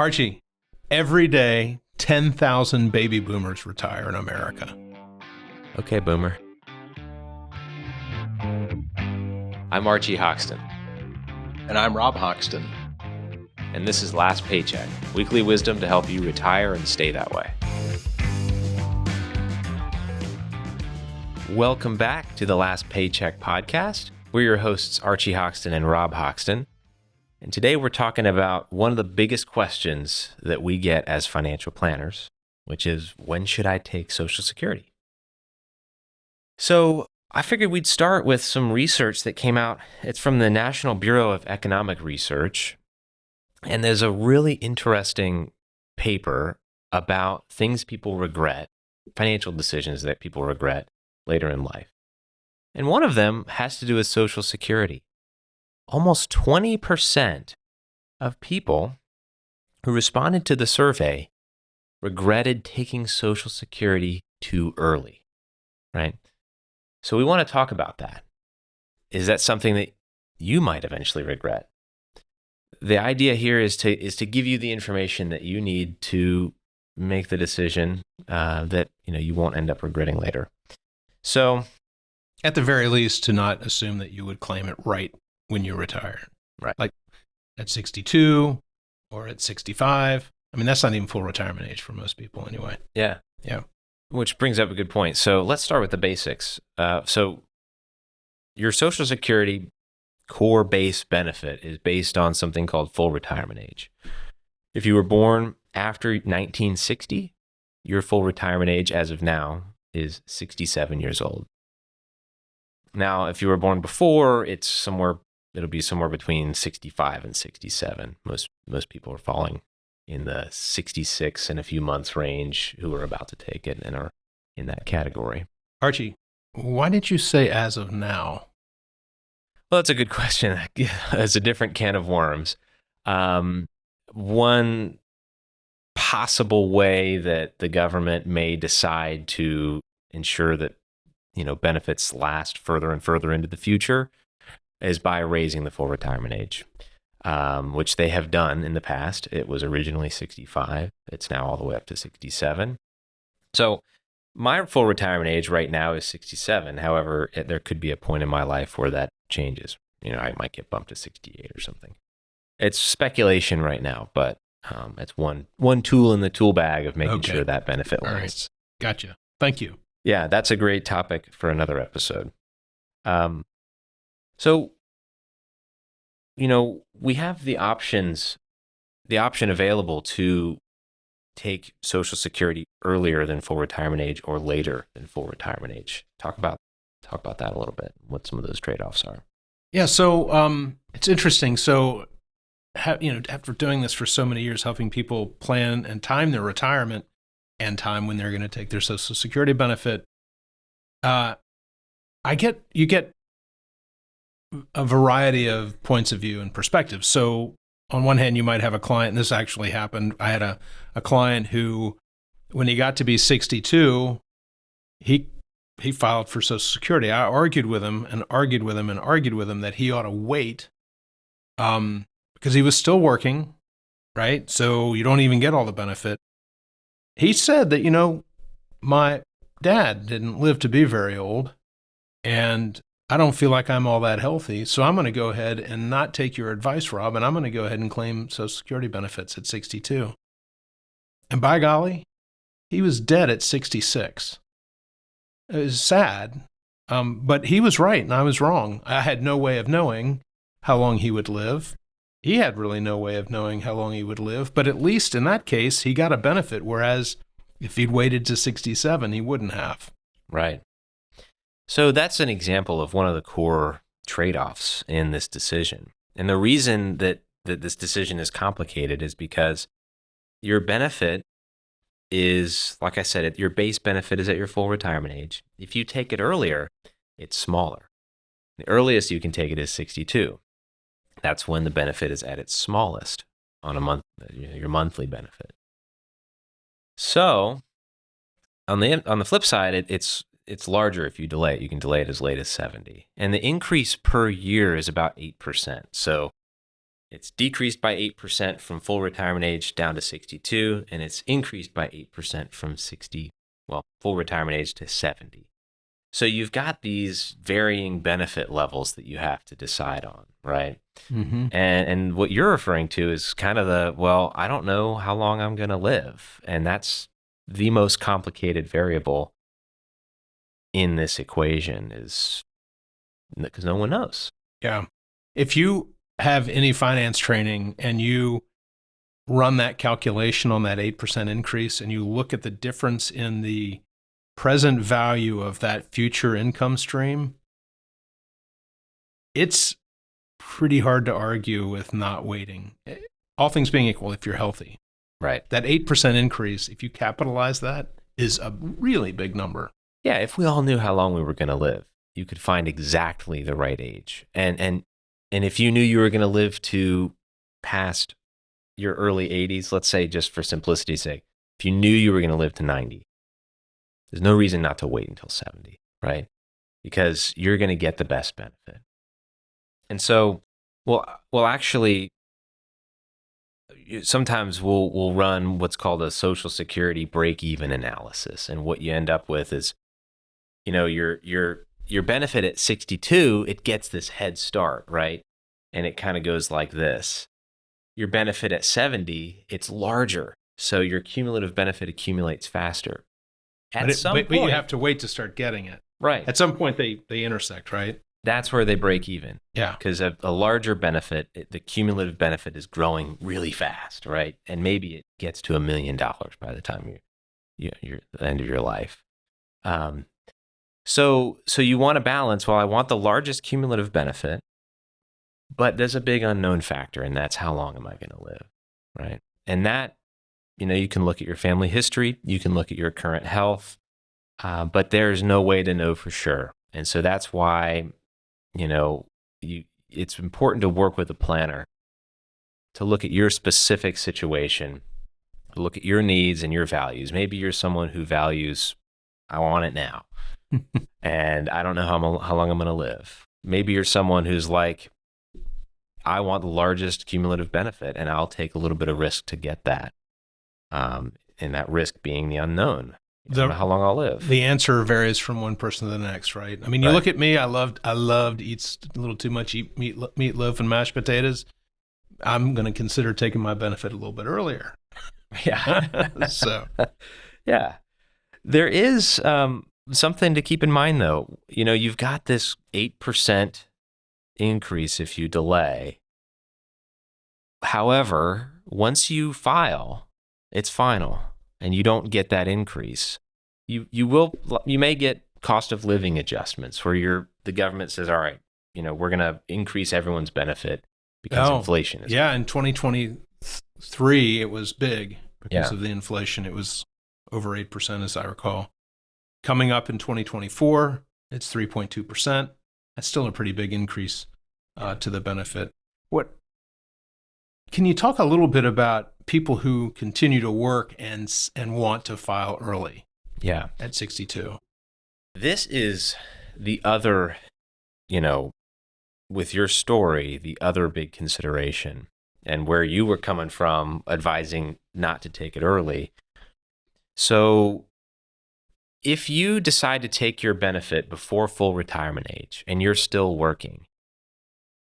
Archie, every day, 10,000 baby boomers retire in America. Okay, Boomer. I'm Archie Hoxton, And I'm Rob Hoxton. and this is Last Paycheck, weekly wisdom to help you retire and stay that way. Welcome back to the Last Paycheck podcast. We're your hosts, Archie Hoxton and Rob Hoxton. And today we're talking about one of the biggest questions that we get as financial planners, which is, when should I take Social Security? So I figured we'd start with some research that came out. It's from the National Bureau of Economic Research. And there's a really interesting paper about things people regret, financial decisions that people regret later in life. And one of them has to do with Social Security. Almost 20% of people who responded to the survey regretted taking Social Security too early, right? So we want to talk about that. Is that something that you might eventually regret? The idea here is to give you the information that you need to make the decision that you won't end up regretting later. So, At the very least, to not assume that you would claim it right when you retire. Right. Like at 62 or at 65. I mean, that's not even full retirement age for most people anyway. yeah. Yeah. Which brings up a good point. So let's start with the basics. So your Social Security core base benefit is based on something called full retirement age. If you were born after 1960, your full retirement age as of now is 67 years old. Now, if you were born before, it'll be somewhere between 65 and 67. Most people are falling in the 66 and a few months range who are about to take it and are in that category. Archie, why did you say as of now? Well, that's a good question. It's a different can of worms. One possible way that the government may decide to ensure that benefits last further and further into the future is by raising the full retirement age, which they have done in the past. It was originally 65. It's now all the way up to 67. So my full retirement age right now is 67. However, there could be a point in my life where that changes. I might get bumped to 68 or something. It's speculation right now, but it's one tool in the tool bag of making sure that benefit lasts. Right. Gotcha. Thank you. Yeah, that's a great topic for another episode. So, we have the option available to take Social Security earlier than full retirement age or later than full retirement age. Talk about that a little bit, what some of those trade-offs are. Yeah. So it's interesting. So, after doing this for so many years, helping people plan and time their retirement and time when they're going to take their Social Security benefit, you get a variety of points of view and perspectives. So on one hand, you might have a client, and this actually happened. I had a client who, when he got to be 62, he filed for Social Security. I argued with him that he ought to wait because he was still working, right? So you don't even get all the benefit. He said that, my dad didn't live to be very old, and I don't feel like I'm all that healthy, so I'm going to go ahead and not take your advice, Rob, and I'm going to go ahead and claim Social Security benefits at 62. And by golly, he was dead at 66. It was sad, but he was right and I was wrong. I had no way of knowing how long he would live. He had really no way of knowing how long he would live, but at least in that case, he got a benefit, whereas if he'd waited to 67, he wouldn't have. Right. So that's an example of one of the core trade-offs in this decision. And the reason that this decision is complicated is because your benefit is, like I said, your base benefit is at your full retirement age. If you take it earlier, it's smaller. The earliest you can take it is 62. That's when the benefit is at its smallest on a month, your monthly benefit. So on the flip side, it's larger if you delay it. You can delay it as late as 70. And the increase per year is about 8%. So It's decreased by 8% from full retirement age down to 62, and it's increased by 8% from full retirement age to 70. So you've got these varying benefit levels that you have to decide on, right? Mm-hmm. And what you're referring to is kind of well, I don't know how long I'm going to live. And that's the most complicated variable in this equation, is because no one knows. Yeah. If you have any finance training and you run that calculation on that 8% increase and you look at the difference in the present value of that future income stream, it's pretty hard to argue with not waiting. All things being equal, if you're healthy. Right. That 8% increase, if you capitalize that, is a really big number. Yeah, if we all knew how long we were going to live, you could find exactly the right age. And if you knew you were going to live to past your early 80s, let's say, just for simplicity's sake, if you knew you were going to live to 90, there's no reason not to wait until 70, right? Because you're going to get the best benefit. And so, actually, sometimes we'll run what's called a Social Security break-even analysis, and what you end up with is, your benefit at 62, it gets this head start, right? And it kind of goes like this. Your benefit at 70, it's larger, so your cumulative benefit accumulates faster. But you have to wait to start getting it. Right. At some point, they intersect, right? That's where they break even. Yeah. Because a larger benefit, the cumulative benefit is growing really fast, right? And maybe it gets to $1 million by the time you're at the end of your life. So you want to balance, well, I want the largest cumulative benefit, but there's a big unknown factor, and that's how long am I going to live, right? And that, you can look at your family history, you can look at your current health, but there's no way to know for sure. And so that's why, it's important to work with a planner to look at your specific situation, look at your needs and your values. Maybe you're someone who values, I want it now, and I don't know how long I'm going to live. Maybe you're someone who's like, I want the largest cumulative benefit, and I'll take a little bit of risk to get that. And that risk being the unknown. I don't know how long I'll live. The answer varies from one person to the next, right? I mean, you look at me. I loved to eat a little too much meatloaf and mashed potatoes. I'm going to consider taking my benefit a little bit earlier. Yeah. So, yeah, there is something to keep in mind, though. You've got this 8% increase if you delay. However, once you file, it's final, and you don't get that increase. You may get cost of living adjustments where the government says, all right, we're going to increase everyone's benefit because inflation is. Yeah, in 2023, it was big because of the inflation. It was over 8%, as I recall. Coming up in 2024, it's 3.2%. That's still a pretty big increase to the benefit. Can you talk a little bit about people who continue to work and want to file early? Yeah, at 62. This is the other, with your story, the other big consideration, and where you were coming from advising not to take it early. So if you decide to take your benefit before full retirement age and you're still working,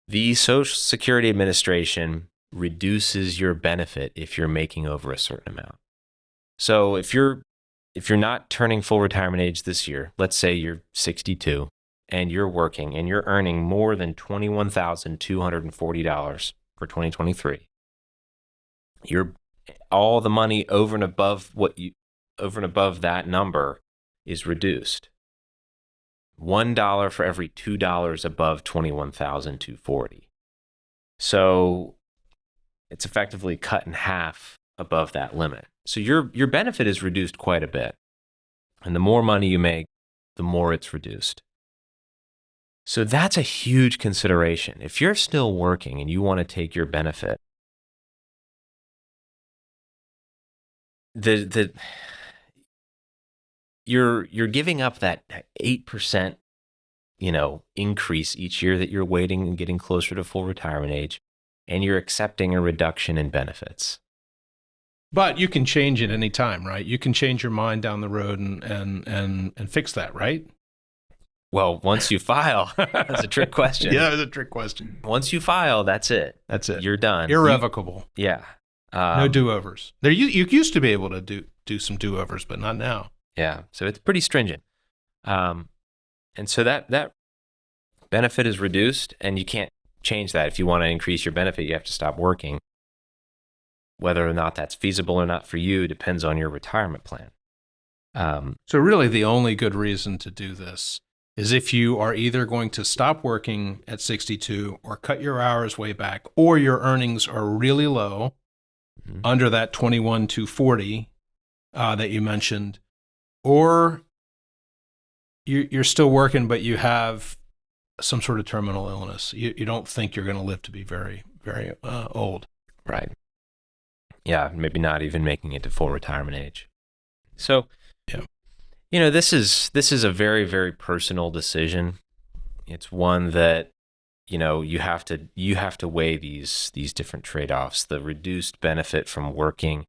the Social Security Administration reduces your benefit if you're making over a certain amount. So if you're not turning full retirement age this year, let's say you're 62 and you're working and you're earning more than $21,240 for 2023, all the money over and above that number is reduced. $1 for every $2 above $21,240. So it's effectively cut in half above that limit. So your benefit is reduced quite a bit. And the more money you make, the more it's reduced. So that's a huge consideration. If you're still working and you want to take your benefit, you're giving up that 8%, increase each year that you're waiting and getting closer to full retirement age. and you're accepting a reduction in benefits. But you can change it any time, right? You can change your mind down the road and fix that, right? Well, once you file, that's a trick question. Yeah, it's a trick question. Once you file, that's it. That's it. You're done. Irrevocable. Yeah. No do-overs. There, you used to be able to do some do-overs, but not now. Yeah. So it's pretty stringent. And so that benefit is reduced, and you can't change that. If you want to increase your benefit, you have to stop working. Whether or not that's feasible or not for you depends on your retirement plan. So really the only good reason to do this is if you are either going to stop working at 62 or cut your hours way back, or your earnings are really low, under that 21,240 that you mentioned, or you're still working, but you have some sort of terminal illness. You don't think you're going to live to be very, very old. Right. Yeah, maybe not even making it to full retirement age. So, yeah. This is a very, very personal decision. It's one that, you have to weigh these different trade-offs, the reduced benefit from working,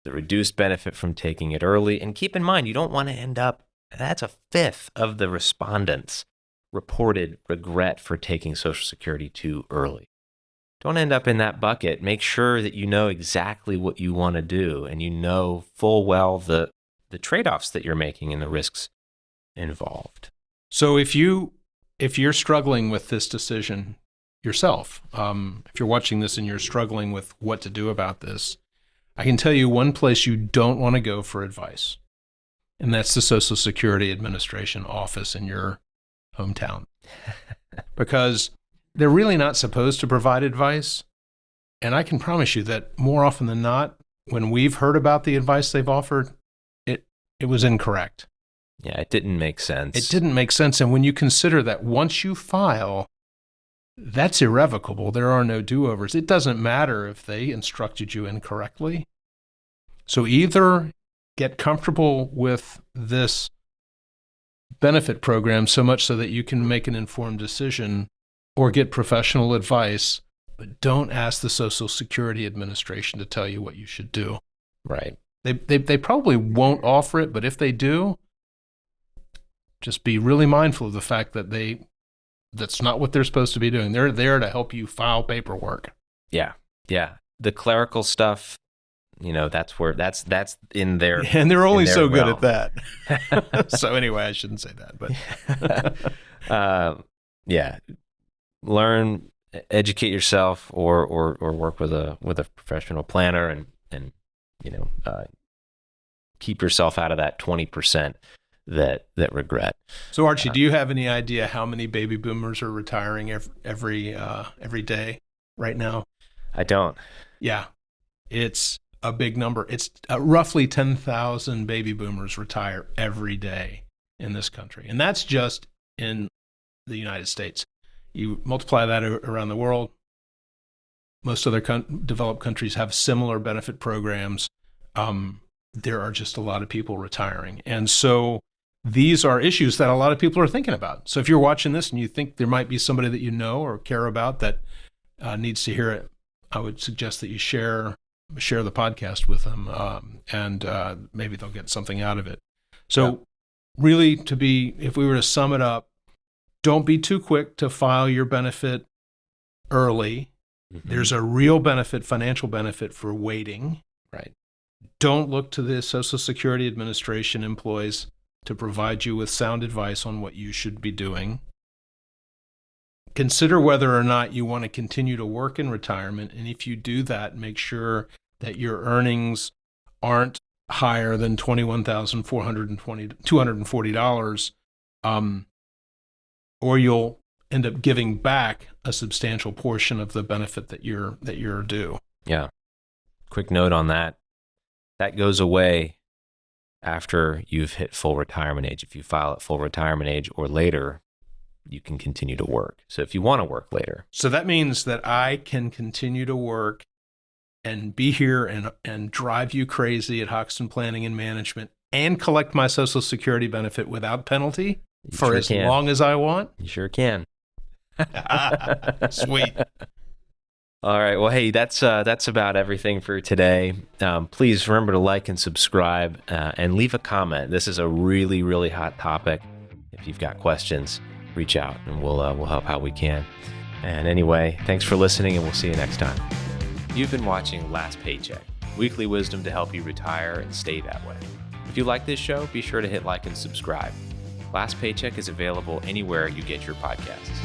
the reduced benefit from taking it early. And keep in mind, you don't want to end up, that's a fifth of the respondents reported regret for taking Social Security too early. Don't end up in that bucket. Make sure that you know exactly what you want to do, and you know full well the trade-offs that you're making and the risks involved. So if you're struggling with this decision yourself, if you're watching this and you're struggling with what to do about this, I can tell you one place you don't want to go for advice, and that's the Social Security Administration office in your hometown. Because they're really not supposed to provide advice. And I can promise you that more often than not, when we've heard about the advice they've offered, it was incorrect. Yeah, it didn't make sense. It didn't make sense. And when you consider that once you file, that's irrevocable. There are no do-overs. It doesn't matter if they instructed you incorrectly. So either get comfortable with this benefit program so much so that you can make an informed decision, or get professional advice, but don't ask the Social Security Administration to tell you what you should do. Right. They probably won't offer it, but if they do, just be really mindful of the fact that that's not what they're supposed to be doing. They're there to help you file paperwork. Yeah. Yeah. The clerical stuff, that's in there. And they're only so good at that. So anyway, I shouldn't say that, but yeah. Learn, educate yourself, or work with a professional planner, and keep yourself out of that 20% that regret. So Archie, do you have any idea how many baby boomers are retiring every day right now? I don't. Yeah, it's a big number. It's roughly 10,000 baby boomers retire every day in this country, and that's just in the United States. You multiply that around the world, most other developed countries have similar benefit programs. There are just a lot of people retiring. And so these are issues that a lot of people are thinking about. So if you're watching this and you think there might be somebody that you know or care about that needs to hear it, I would suggest that you share the podcast with them, and maybe they'll get something out of it. So really, if we were to sum it up, don't be too quick to file your benefit early. Mm-hmm. There's a real benefit, financial benefit, for waiting. Right. Don't look to the Social Security Administration employees to provide you with sound advice on what you should be doing. Consider whether or not you want to continue to work in retirement. And if you do that, make sure that your earnings aren't higher than $21,240, or you'll end up giving back a substantial portion of the benefit that you're due. Yeah. Quick note on that. That goes away after you've hit full retirement age. If you file at full retirement age or later, you can continue to work. So if you want to work later. So that means that I can continue to work and be here and drive you crazy at Hoxton Planning and Management and collect my Social Security benefit without penalty for as long as I want? You sure can. Sweet. All right. Well, hey, that's about everything for today. Please remember to like and subscribe and leave a comment. This is a really, really hot topic. If you've got questions, reach out and we'll help how we can. And anyway, thanks for listening, and we'll see you next time. You've been watching Last Paycheck, weekly wisdom to help you retire and stay that way. If you like this show, be sure to hit like and subscribe. Last Paycheck is available anywhere you get your podcasts.